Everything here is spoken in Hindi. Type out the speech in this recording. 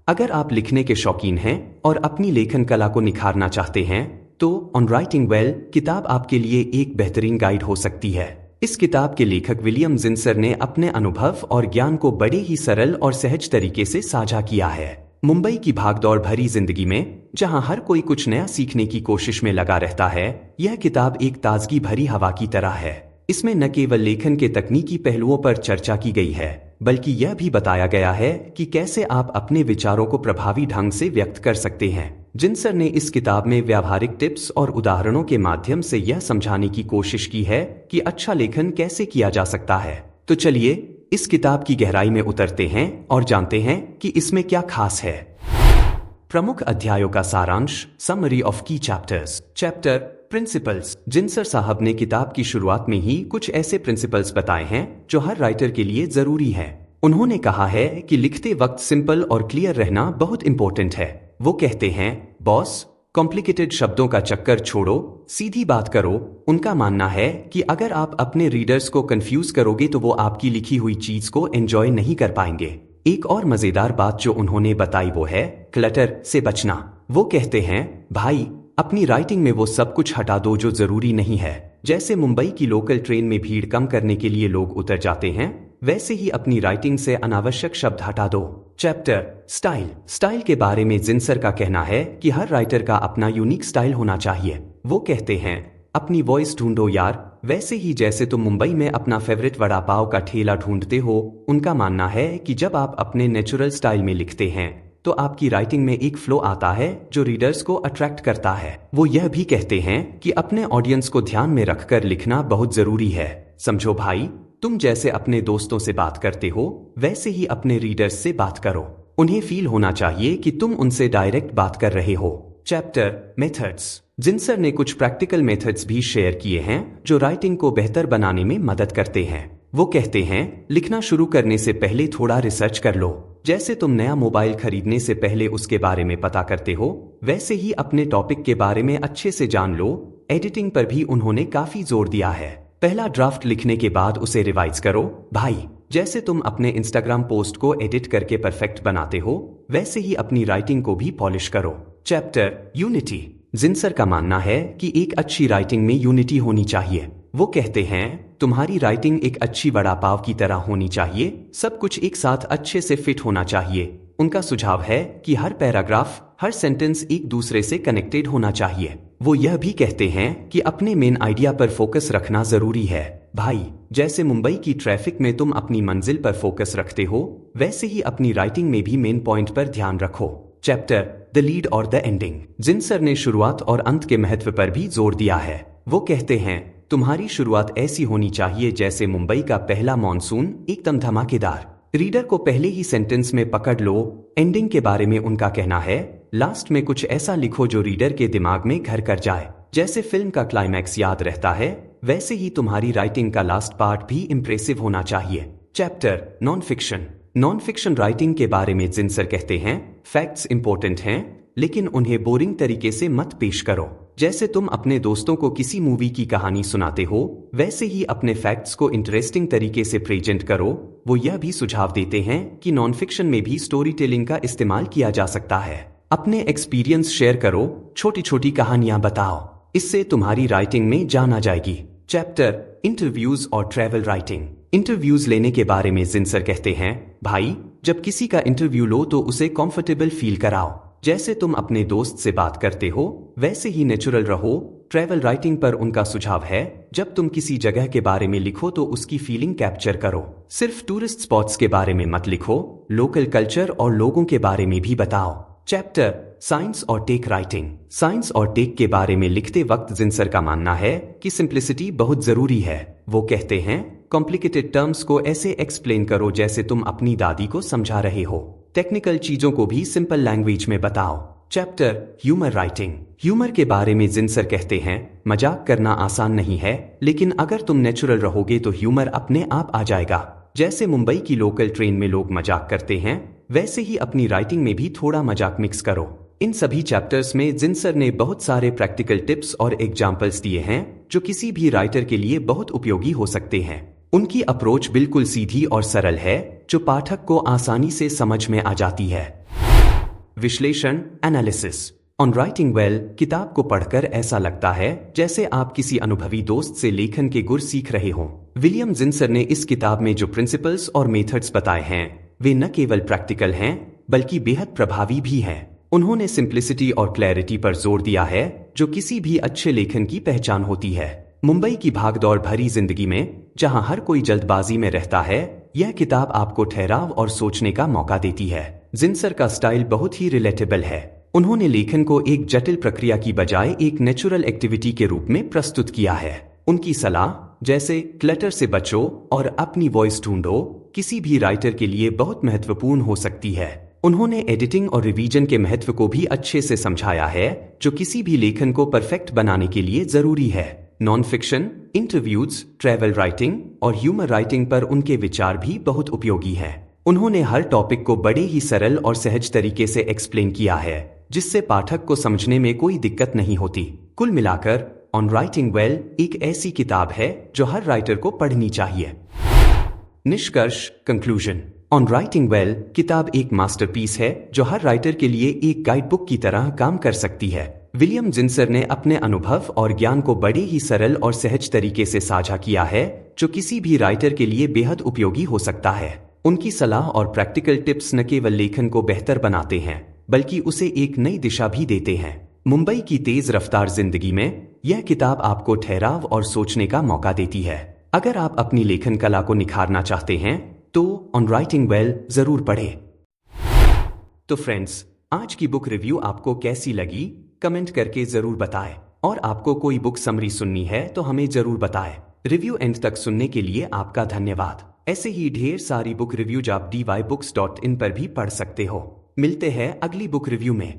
अगर आप लिखने के शौकीन हैं और अपनी लेखन कला को निखारना चाहते हैं तो ऑन राइटिंग वेल किताब आपके लिए एक बेहतरीन गाइड हो सकती है। इस किताब के लेखक विलियम जिंसर ने अपने अनुभव और ज्ञान को बड़े ही सरल और सहज तरीके से साझा किया है। मुंबई की भागदौड़ भरी जिंदगी में जहां हर कोई कुछ नया सीखने की कोशिश में लगा रहता है, यह किताब एक ताजगी भरी हवा की तरह है। इसमें न केवल लेखन के तकनीकी पहलुओं पर चर्चा की गई है, बल्कि यह भी बताया गया है कि कैसे आप अपने विचारों को प्रभावी ढंग से व्यक्त कर सकते हैं। जिंसर ने इस किताब में व्यावहारिक टिप्स और उदाहरणों के माध्यम से यह समझाने की कोशिश की है कि अच्छा लेखन कैसे किया जा सकता है। तो चलिए इस किताब की गहराई में उतरते हैं और जानते हैं कि इसमें क्या खास है। प्रमुख अध्यायों का सारांश, summary of key chapters. Chapter principles. जिंसर साहब ने किताब की शुरुआत में ही कुछ ऐसे प्रिंसिपल्स बताए हैं जो हर राइटर के लिए जरूरी है। उन्होंने कहा है कि लिखते वक्त सिंपल और क्लियर रहना बहुत इंपॉर्टेंट है। वो कहते हैं, बॉस, कॉम्प्लिकेटेड शब्दों का चक्कर छोड़ो, सीधी बात करो। उनका मानना है कि अगर आप अपने रीडर्स को कंफ्यूज करोगे तो वो आपकी लिखी हुई चीज को एंजॉय नहीं कर पाएंगे। एक और मजेदार बात जो उन्होंने बताई वो है क्लटर से बचना। वो कहते हैं, भाई, अपनी राइटिंग में वो सब कुछ हटा दो जो जरूरी नहीं है। जैसे मुंबई की लोकल ट्रेन में भीड़ कम करने के लिए लोग उतर जाते हैं, वैसे ही अपनी राइटिंग से अनावश्यक शब्द हटा दो। Chapter style. स्टाइल के बारे में जिंसर का कहना है कि हर राइटर का अपना यूनिक स्टाइल होना चाहिए। वो कहते हैं, अपनी वॉइस ढूंढो यार, वैसे ही जैसे तुम मुंबई में अपना फेवरेट वड़ा पाव का ठेला ढूंढते हो। उनका मानना है कि जब आप अपने नेचुरल स्टाइल में लिखते हैं तो आपकी राइटिंग में एक फ्लो आता है जो रीडर्स को अट्रैक्ट करता है। वो यह भी कहते हैं कि अपने ऑडियंस को ध्यान में रखकर लिखना बहुत जरूरी है। समझो भाई, तुम जैसे अपने दोस्तों से बात करते हो वैसे ही अपने रीडर्स से बात करो। उन्हें फील होना चाहिए कि तुम उनसे डायरेक्ट बात कर रहे हो। Chapter methods. जिंसर ने कुछ प्रैक्टिकल मेथड्स भी शेयर किए हैं जो राइटिंग को बेहतर बनाने में मदद करते हैं। वो कहते हैं, लिखना शुरू करने से पहले थोड़ा रिसर्च कर लो। जैसे तुम नया मोबाइल खरीदने से पहले उसके बारे में पता करते हो, वैसे ही अपने टॉपिक के बारे में अच्छे से जान लो। एडिटिंग पर भी उन्होंने काफी जोर दिया है। पहला ड्राफ्ट लिखने के बाद उसे रिवाइज करो। भाई, जैसे तुम अपने इंस्टाग्राम पोस्ट को एडिट करके परफेक्ट बनाते हो, वैसे ही अपनी राइटिंग को भी पॉलिश करो। Chapter unity. जिंसर का मानना है कि एक अच्छी राइटिंग में यूनिटी होनी चाहिए। वो कहते हैं, तुम्हारी राइटिंग एक अच्छी वड़ा पाव की तरह होनी चाहिए, सब कुछ एक साथ अच्छे से फिट होना चाहिए। उनका सुझाव है कि हर पैराग्राफ, हर सेंटेंस एक दूसरे से कनेक्टेड होना चाहिए। वो यह भी कहते हैं कि अपने मेन आइडिया पर फोकस रखना जरूरी है। भाई, जैसे मुंबई की ट्रैफिक में तुम अपनी मंजिल पर फोकस रखते हो, वैसे ही अपनी राइटिंग में भी मेन पॉइंट पर ध्यान रखो। चैप्टर द लीड और द एंडिंग। जिंसर ने शुरुआत और अंत के महत्व पर भी जोर दिया है। वो कहते हैं, तुम्हारी शुरुआत ऐसी होनी चाहिए जैसे मुंबई का पहला मॉनसून, एकदम धमाकेदार। रीडर को पहले ही सेंटेंस में पकड़ लो। एंडिंग के बारे में उनका कहना है, लास्ट में कुछ ऐसा लिखो जो रीडर के दिमाग में घर कर जाए। जैसे फिल्म का क्लाइमैक्स याद रहता है, वैसे ही तुम्हारी राइटिंग का लास्ट पार्ट भी इंप्रेसिव होना चाहिए। Chapter non fiction. Non fiction writing के बारे में जिंसर कहते हैं, फैक्ट्स इंपॉर्टेंट हैं, लेकिन उन्हें बोरिंग तरीके से मत पेश करो। जैसे तुम अपने दोस्तों को किसी मूवी की कहानी सुनाते हो, वैसे ही अपने फैक्ट्स को इंटरेस्टिंग तरीके से प्रेजेंट करो। वो यह भी सुझाव देते हैं कि नॉन फिक्शन में भी स्टोरी टेलिंग का इस्तेमाल किया जा सकता है। अपने एक्सपीरियंस शेयर करो, छोटी छोटी कहानियां बताओ, इससे तुम्हारी राइटिंग में जान आ जाएगी। चैप्टर इंटरव्यूज और ट्रैवल राइटिंग। इंटरव्यूज लेने के बारे में जिंसर कहते हैं, भाई, जब किसी का इंटरव्यू लो तो उसे कंफर्टेबल फील कराओ। जैसे तुम अपने दोस्त से बात करते हो, वैसे ही नेचुरल रहो। ट्रैवल राइटिंग पर उनका सुझाव है, जब तुम किसी जगह के बारे में लिखो तो उसकी फीलिंग कैप्चर करो। सिर्फ टूरिस्ट स्पॉट्स के बारे में मत लिखो, लोकल कल्चर और लोगों के बारे में भी बताओ। चैप्टर साइंस और टेक राइटिंग। साइंस और टेक के बारे में लिखते वक्त जिंसर का मानना है कि सिंप्लिसिटी बहुत जरूरी है। वो कहते हैं, कॉम्प्लिकेटेड टर्म्स को ऐसे एक्सप्लेन करो जैसे तुम अपनी दादी को समझा रहे हो। टेक्निकल चीजों को भी सिंपल लैंग्वेज में बताओ। Chapter humour writing. ह्यूमर के बारे में जिंसर कहते हैं, मजाक करना आसान नहीं है, लेकिन अगर तुम नेचुरल रहोगे तो ह्यूमर अपने आप आ जाएगा। जैसे मुंबई की लोकल ट्रेन में लोग मजाक करते हैं, वैसे ही अपनी राइटिंग में भी थोड़ा मजाक मिक्स करो। इन सभी चैप्टर्स में जिंसर ने बहुत सारे प्रैक्टिकल टिप्स और एग्जाम्पल्स दिए हैं जो किसी भी राइटर के लिए बहुत उपयोगी हो सकते हैं। उनकी अप्रोच बिल्कुल सीधी और सरल है, जो पाठक को आसानी से समझ में आ जाती है। विश्लेषण, एनालिसिस। ऑन राइटिंग वेल किताब को पढ़कर ऐसा लगता है जैसे आप किसी अनुभवी दोस्त से लेखन के गुर सीख रहे हों। विलियम जिंसर ने इस किताब में जो प्रिंसिपल्स और मेथड्स बताए हैं वे न केवल प्रैक्टिकल हैं बल्कि बेहद प्रभावी भी हैं। उन्होंने सिंप्लिसिटी और क्लैरिटी पर जोर दिया है जो किसी भी अच्छे लेखन की पहचान होती है। मुंबई की भागदौड़ भरी जिंदगी में जहां हर कोई जल्दबाजी में रहता है, यह किताब आपको ठहराव और सोचने का मौका देती है। जिंसर का स्टाइल बहुत ही रिलेटेबल है। उन्होंने लेखन को एक जटिल प्रक्रिया की बजाय एक नेचुरल एक्टिविटी के रूप में प्रस्तुत किया है। उनकी सलाह जैसे क्लटर से बचो और अपनी वॉइस ढूंढो किसी भी राइटर के लिए बहुत महत्वपूर्ण हो सकती है। उन्होंने एडिटिंग और रिवीजन के महत्व को भी अच्छे से समझाया है जो किसी भी लेखन को परफेक्ट बनाने के लिए जरूरी है। Non fiction, interviews, travel writing और ह्यूमर राइटिंग पर उनके विचार भी बहुत उपयोगी हैं। उन्होंने हर टॉपिक को बड़े ही सरल और सहज तरीके से एक्सप्लेन किया है जिससे पाठक को समझने में कोई दिक्कत नहीं होती। कुल मिलाकर ऑन राइटिंग वेल एक ऐसी किताब है जो हर राइटर को पढ़नी चाहिए। निष्कर्ष, कंक्लूजन। ऑन राइटिंग वेल किताब एक मास्टरपीस है जो हर राइटर के लिए एक गाइड बुक की तरह काम कर सकती है। विलियम जिंसर ने अपने अनुभव और ज्ञान को बड़े ही सरल और सहज तरीके से साझा किया है जो किसी भी राइटर के लिए बेहद उपयोगी हो सकता है। उनकी सलाह और प्रैक्टिकल टिप्स न केवल लेखन को बेहतर बनाते हैं बल्कि उसे एक नई दिशा भी देते हैं। मुंबई की तेज रफ्तार जिंदगी में यह किताब आपको ठहराव और सोचने का मौका देती है। अगर आप अपनी लेखन कला को निखारना चाहते हैं तो ऑन राइटिंग वेल जरूर पढ़ें। तो फ्रेंड्स, आज की बुक रिव्यू आपको कैसी लगी कमेंट करके जरूर बताएं और आपको कोई बुक समरी सुननी है तो हमें जरूर बताएं। रिव्यू एंड तक सुनने के लिए आपका धन्यवाद। ऐसे ही ढेर सारी बुक रिव्यूज आप dybooks.in पर भी पढ़ सकते हो। मिलते हैं अगली बुक रिव्यू में।